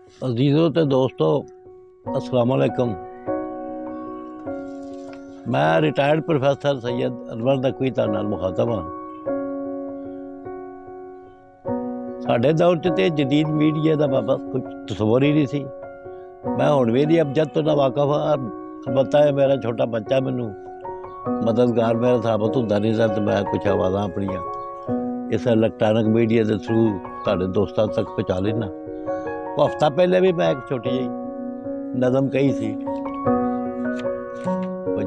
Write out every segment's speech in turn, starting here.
अजीज़ों ते दोस्तों, अस्सलाम वालेकुम। मैं रिटायर्ड प्रोफैसर सैयद अनवर नकवी तुहाडे नाल मुखातब हाँ। साडे दौर च ते जदीद मीडिया का बाबा कुछ तस्वुर ही नहीं सी। मैं हुण भी नहीं अबजद तो ना वाकफ हाँ। अलबत्ता है मेरा छोटा बच्चा मैनू मददगार मेरा साबित होंदा नहीं सा ते मैं कुछ आवाज़ां अपनियां इस इलैक्ट्रॉनिक मीडिया के थ्रू तुहाडे दोस्तां तक पहुँचा लेना। हफ्ता पहले भी मैं एक छोटी जी नज़म कही सी,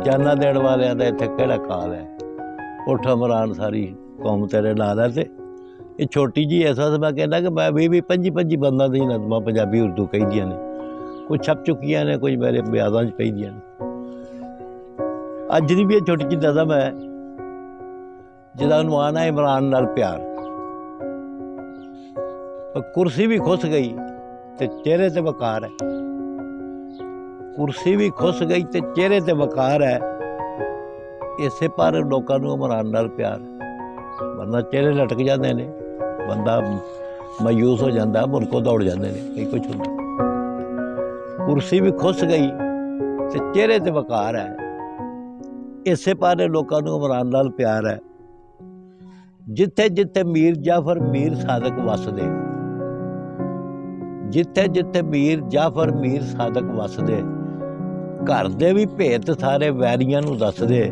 जाना देण वालियां दा इत्थे केड़ा काल है, उठ इमरान सारी कौम तेरे नाल है। ते ये छोटी जी ऐसा मैं कहना कि मैं भी 25 बंदा दी नज़मां पंजाबी उर्दू कही दियां ने, कुछ छप चुकियां ने, कुछ मेरे बयानां च पई दियां ने। अज दी भी ये छोटी जी नज़म है जिहदा उन्वान है इमरान नाल प्यार। कुर्सी भी खुस गई ते चेहरे ते वकार है, कुर्सी भी खुस गई ते चेहरे ते वकार है, इसे पर लोगों को इमरान नाल प्यार। वरना चेहरे लटक जाते हैं, बंदा मायूस हो जाता, मुल्कों दौड़ जाते हैं, कई कुछ होता। कुर्सी भी खुस गई ते चेहरे ते वकार है, इसे पर लोगों को इमरान नाल प्यार है। जिथे जिथे मीर जाफर मीर सादक वसदे, जिथे जिथे मीर जाफर मीर सादक वसदे, घर दे भी भेत सारे वैरियां नूं दसदे,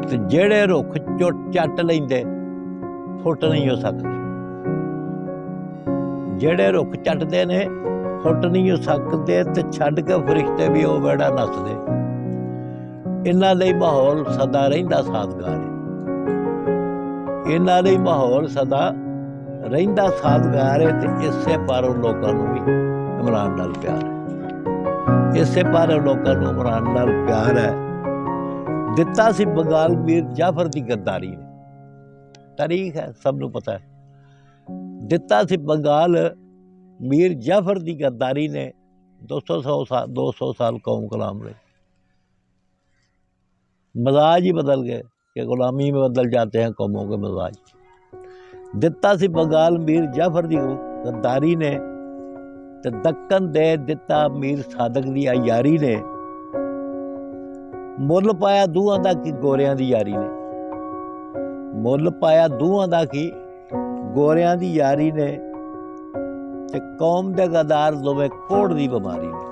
ते जेड़े रुख चट लैंदे फुट नहीं हो सकते। जेड़े रुख चटदे ने फुट नहीं हो सकते, ते छड्ड के फरिश्ते भी वो बेड़ा नसदे। इन्हां लई माहौल सदा रहिंदा सादगार है, इन्हां लई माहौल सदा रहिंदा सादगार है। ते इसे पारों लोगों को भी इमरान नाल प्यार है, इसे पारों लोगों को इमरान नाल प्यार है। दिता सी बंगाल मीर जाफर की गद्दारी ने, तारीख है सबनों पता है। दिता सी बंगाल मीर जाफर की गद्दारी ने 200 साल कौम गुलाम रहे। मजाज ही बदल गए कि गुलामी में बदल जाते हैं कौमों के मजाज। दिता सी बंगाल मीर जाफर की गद्दारी ने, ते दक्कन दे दिता मीर सादक की यारी ने। मुल पाया दूहां दा की गोरियां दी यारी ने, मुल पाया दूहां दा की गोरियां दी यारी ने। ते कौम दे गद्दार दोवें कोड़ दी बीमारी ने,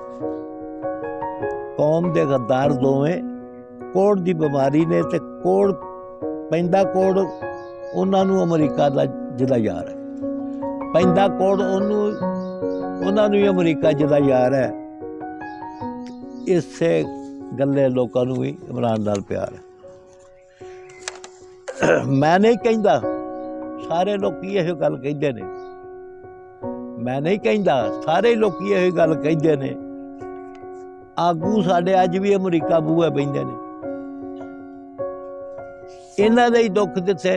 कौम दे गद्दार दोवें कोड़ दी बीमारी ने। ते कोड़ पैंदा कोड़ उन्हां नूं अमरीका दा जिहदा यार है, पैंदा कोड़ उन्हां नूं अमरीका जिहदा यार है। इसे गल्ले लोगों को भी इमरान नाल प्यार है। मैं नहीं कहता सारे लोग यही गल कहते ने, मैं नहीं कहता सारे लोग यही गल कहते ने। आगू साडे अज भी अमरीका बूहे बहिंदे ने, इन्हां दे दुख दिते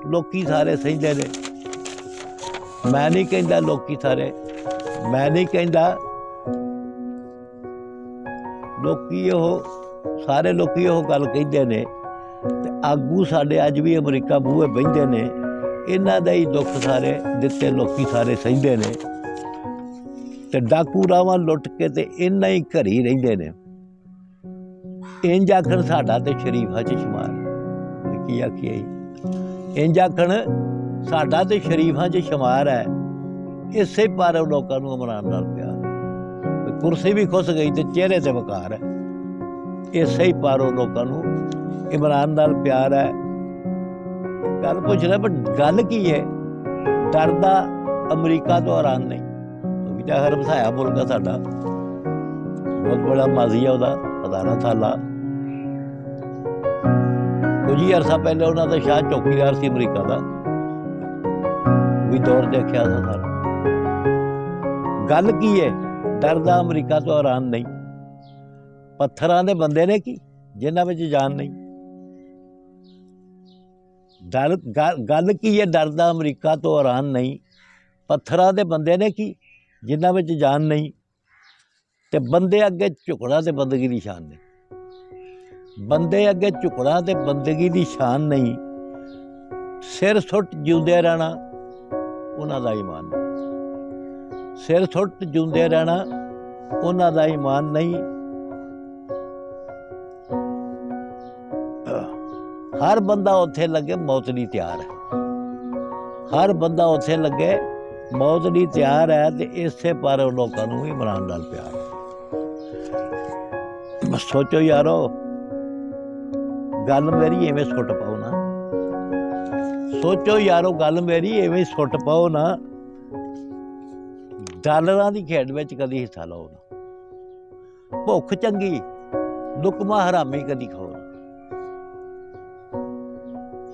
लोकी सारे सहिंदे ने। मैं नहीं कहता लोकी सारे, मैं नहीं कहता लोकी सारे लोकी गल कहते ने। ते आगू साडे अज भी अमरीका बूहे बहिंदे ने, इन्हां दे ही दुख सारे दिते लोकी सारे सहिंदे ने। ते डाकू रावां लुट के ते इन्हां ही घरी रहिंदे ने। इंज आखण साडा ते शरीफां च शुमार, की आखिए इंज आखण साडा ते शरीफां च शुमार है। इसे पर लोगों को इमरान नाल प्यार है। कुर्सी भी खुस गई ते चेहरे ते वकार है, इसे ही पारों लोगों को इमरान नाल प्यार है। गल पुछ रहा पर गल की है, डरदा अमरीका तो हैरान नहीं। हर वसाया मुल्क है साडा, बहुत बड़ा माजी है वह, 17 साल कुछ ही अरसा पहले उन्होंने शाह चौकीदार से अमरीका का भी दौर देखा था सारा। गल की है, डरदा अमरीका तो हैरान नहीं। पत्थरां दे बंदे ने की जिन्हां विच जान नहीं। गल की है, डरदा अमरीका तो हैरान नहीं। पत्थरां दे बंदे ने की जिन्हां विच जान नहीं। ते बंदे अगे झुकना ते बंदगी दी शान नहीं, बंदे अगे झुकना ते बंदगी दी शान नहीं। सिर सुट जिउंदे रहना उन्हां दा ईमान नहीं। ਸਿਰ ਸੁੱਟ ਜਿਉਂਦੇ ਰਹਿਣਾ, ਉਹਨਾਂ ਦਾ ਈਮਾਨ ਨਹੀਂ। ਹਰ ਬੰਦਾ ਉੱਥੇ ਲੱਗੇ ਮੌਤ ਲਈ ਤਿਆਰ ਹੈ, ਹਰ ਬੰਦਾ ਉੱਥੇ ਲੱਗੇ ਮੌਤ ਲਈ ਤਿਆਰ ਹੈ, ਤੇ ਇਸੇ ਪਰ ਲੋਕਾਂ ਨੂੰ ਵੀ ਇਮਰਾਨ ਨਾਲ ਪਿਆਰ ਹੈ। ਸੋਚੋ ਯਾਰੋ, ਗੱਲ ਮੇਰੀ ਐਵੇਂ ਸੁੱਟ ਪਾਓ ਨਾ, ਸੋਚੋ ਯਾਰੋ, ਗੱਲ ਮੇਰੀ ਐਵੇਂ ਸੁੱਟ ਪਾਓ ਨਾ, ਡਾਲਰਾਂ ਦੀ ਖੇਡ ਵਿੱਚ ਕਦੀ ਹਿੱਸਾ ਲਓ ਨਾ, ਭੁੱਖ ਚੰਗੀ ਲੁਕਮਾ ਹਰਾਮੀ ਕਦੀ ਖਾਓ ਨਾ।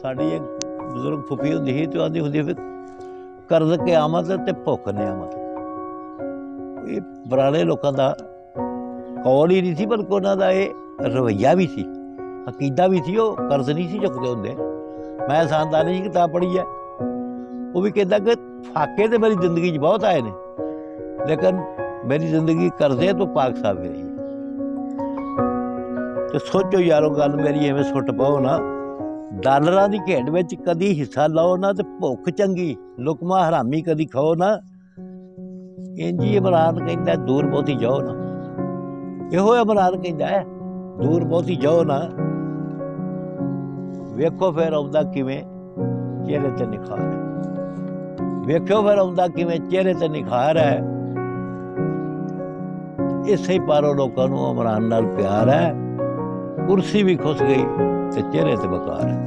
ਸਾਡੀ ਇੱਕ ਬਜ਼ੁਰਗ ਫੁੱਫੀ ਹੁੰਦੀ ਸੀ ਤੇ ਆਉਂਦੀ ਹੁੰਦੀ, ਕਰਜ਼ ਕਿਆਮਤ ਤੇ ਭੁੱਖ ਨਿਆਮਤ। ਇਹ ਪੁਰਾਣੇ ਲੋਕਾਂ ਦਾ ਕੌਲ ਹੀ ਨਹੀਂ ਸੀ, ਬਲਕਿ ਉਹਨਾਂ ਦਾ ਇਹ ਰਵੱਈਆ ਵੀ ਸੀ, ਅਕੀਦਾ ਵੀ ਸੀ। ਉਹ ਕਰਜ਼ ਨਹੀਂ ਸੀ ਚੁੱਕਦੇ ਹੁੰਦੇ। ਮੈਂ ਸਾਨਦਾਨੀ ਦੀ ਕਿਤਾਬ ਪੜ੍ਹੀ ਹੈ, ਉਹ ਵੀ ਕਹਿੰਦਾ ਕਿ ਫਾਕੇ ਤੇ ਮੇਰੀ ਜ਼ਿੰਦਗੀ 'ਚ ਬਹੁਤ ਆਏ ਨੇ, ਲੇਕਿਨ ਮੇਰੀ ਜ਼ਿੰਦਗੀ ਕਰਜ਼ੇ ਤੋਂ ਪਾਕ ਸਾਫ ਰਹੀ ਹੈ। ਤੇ ਸੋਚੋ ਯਾਰੋ, ਗੱਲ ਮੇਰੀ ਐਵੇਂ ਸੁੱਟ ਪਾਓ ਨਾ, ਡਾਲਰਾਂ ਦੀ ਖੇਡ ਵਿੱਚ ਕਦੀ ਹਿੱਸਾ ਲਓ ਨਾ, ਤੇ ਭੁੱਖ ਚੰਗੀ ਲੁਕਮਾ ਹਰਾਮੀ ਕਦੀ ਖਾਓ ਨਾ। ਇੰਜੀ ਇਮਰਾਨ ਕਹਿੰਦਾ, ਦੂਰ ਬਹੁਤੀ ਜਾਓ ਨਾ। ਇਹੋ ਇਮਰਾਨ ਕਹਿੰਦਾ ਹੈ, ਦੂਰ ਬਹੁਤੀ ਜਾਓ ਨਾ। ਵੇਖੋ ਫਿਰ ਆਉਂਦਾ ਕਿਵੇਂ ਚਿਹਰੇ ਤੇ ਨਿਖਾਰ ਹੈ, ਵੇਖੋ ਫਿਰ ਆਉਂਦਾ ਕਿਵੇਂ ਚਿਹਰੇ ਤੇ ਨਿਖਾਰ ਹੈ। ਇਸੇ ਪਾਰੋਂ ਲੋਕਾਂ ਨੂੰ ਇਮਰਾਨ ਨਾਲ ਪਿਆਰ ਹੈ। ਕੁਰਸੀ ਵੀ ਖੁੱਸ ਗਈ ਤੇ ਚਿਹਰੇ ਤੇ ਬਕਾਰ ਹੈ।